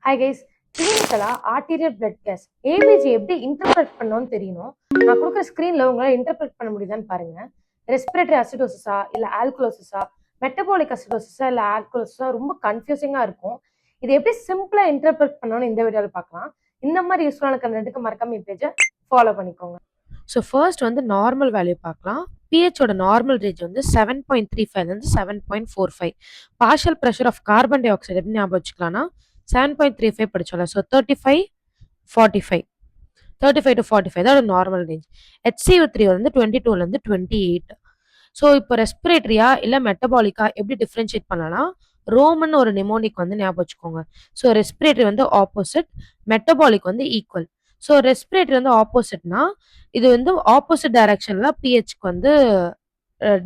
Hi guys, கிளினிக்கலா arterial blood gas ABG எப்படி interpret பண்ணணும்னு தெரியணும். நான் கொடுக்குற ஸ்க்ரீன்ல உங்களால் இன்டர்பிரட் பண்ண முடியுதான்னு பாருங்க. ரெஸ்பிரேட்டரி அசிடோசிஸா இல்லை ஆல்கலோசிஸா, மெட்டபாலிக் அசிடோசிஸா இல்லை ஆல்கலோசிஸா, ரொம்ப கன்ஃபியூசிங்காக இருக்கும். இது எப்படி சிம்பிளா இன்டர்பிரட் பண்ணணும்னு இந்த வீடியோவில் பார்க்கலாம். இந்த மாதிரி யூஸ்ஃபுல்லான கண்டென்ட்டுக்கு மறக்காம என் பேஜை ஃபாலோ பண்ணிக்கோங்க. ஸோ ஃபர்ஸ்ட் வந்து நார்மல் வேல்யூ பார்க்கலாம். பிஹெச்சோட நார்மல் ரேஞ்ச் வந்து 7.35 7.45. Partial pressure of carbon dioxide எப்படி ஞாபகம் வச்சுக்கலாம்னா 7.35 படிச்சோம்ல. ஸோ 35 45 35 to 45 தான் நார்மல் ரேஞ்ச். HCO3 வந்து 22லேருந்து 28. ஸோ இப்போ ரெஸ்பிரேட்டரியா இல்லை மெட்டபாலிக்கா எப்படி டிஃப்ரென்ஷியேட் பண்ணலாம்? ரோமன் ஒரு நிமோனிக் வந்து ஞாபகம் வச்சுக்கோங்க. ஸோ ரெஸ்பிரேட்டரி வந்து ஆப்போசிட், மெட்டபாலிக் வந்து ஈக்குவல். ஸோ ரெஸ்பிரேட்டரி வந்து ஆப்போசிட்னா இது வந்து ஆப்போசிட் டைரக்ஷன்ல பிஹெச்க்கு வந்து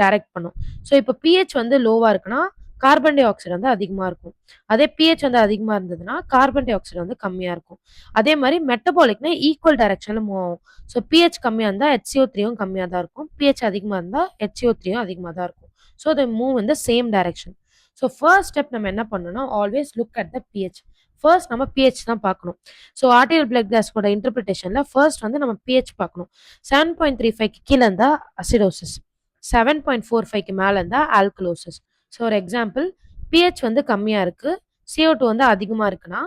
டைரக்ட் பண்ணும். ஸோ இப்போ பிஹெச் வந்து லோவா இருக்குன்னா கார்பன் டை ஆக்சைடு வந்து அதிகமாக இருக்கும். அதே பிஹெச் வந்து அதிகமாக இருந்ததுன்னா கார்பன் டை ஆக்சைடு வந்து கம்மியாக இருக்கும். அதே மாதிரி மெட்டபாலிக்னா ஈக்குவல் டைரக்ஷனில் மூவ் ஆகும். ஸோ பிஹெச் கம்மியாக இருந்தால் HCO3யும் கம்மியாக தான் இருக்கும். பிஹெச் அதிகமாக இருந்தால் HCO3யும் அதிகமாக தான் இருக்கும். ஸோ த மூவ் இந்த same direction. So first step நம்ம என்ன பண்ணணும்னா always look at the pH. First நம்ம பிஹெச் தான் பார்க்கணும். ஸோ ஆர்டிரியல் பிளட் கேஸோட இன்டர்பிரிட்டேஷனில் ஃபர்ஸ்ட் வந்து நம்ம பிஹெச் பார்க்கணும். 7.35க்கு கீழே இருந்தால் அசிடோசிஸ், 7.45க்கு மேலே இருந்தால் ஆல்கலோசிஸ். ஸோ ஒரு எக்ஸாம்பிள், பிஹெச் வந்து கம்மியாக இருக்குது, CO2 வந்து அதிகமாக இருக்குன்னா,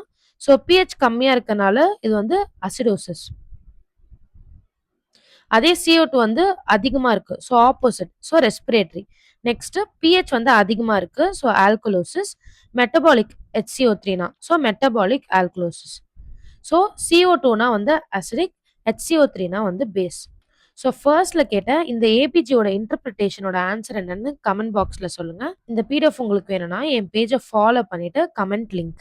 ஸோ பிஹெச் கம்மியாக இருக்கனால இது வந்து அசிடோசிஸ். அதே CO2 வந்து அதிகமாக இருக்குது, so opposite, so respiratory. Next pH வந்து அதிகமாக இருக்குது, ஸோ ஆல்கலோசிஸ். மெட்டபாலிக் HCO3னா ஸோ மெட்டபாலிக் ஆல்கலோசிஸ். ஸோ CO2னா வந்து அசிடிக், HCO3னா வந்து பேஸ். ஸோ ஃபர்ஸ்ட்ல கேட்ட இந்த ஏபிஜியோட இன்டர்பிரிட்டேஷனோட ஆன்சர் என்னன்னு கமெண்ட் பாக்ஸ்ல சொல்லுங்க. இந்த பிடிஎஃப் உங்களுக்கு வேணும்னா என் பேஜை ஃபாலோ பண்ணிட்டு கமெண்ட் லிங்க்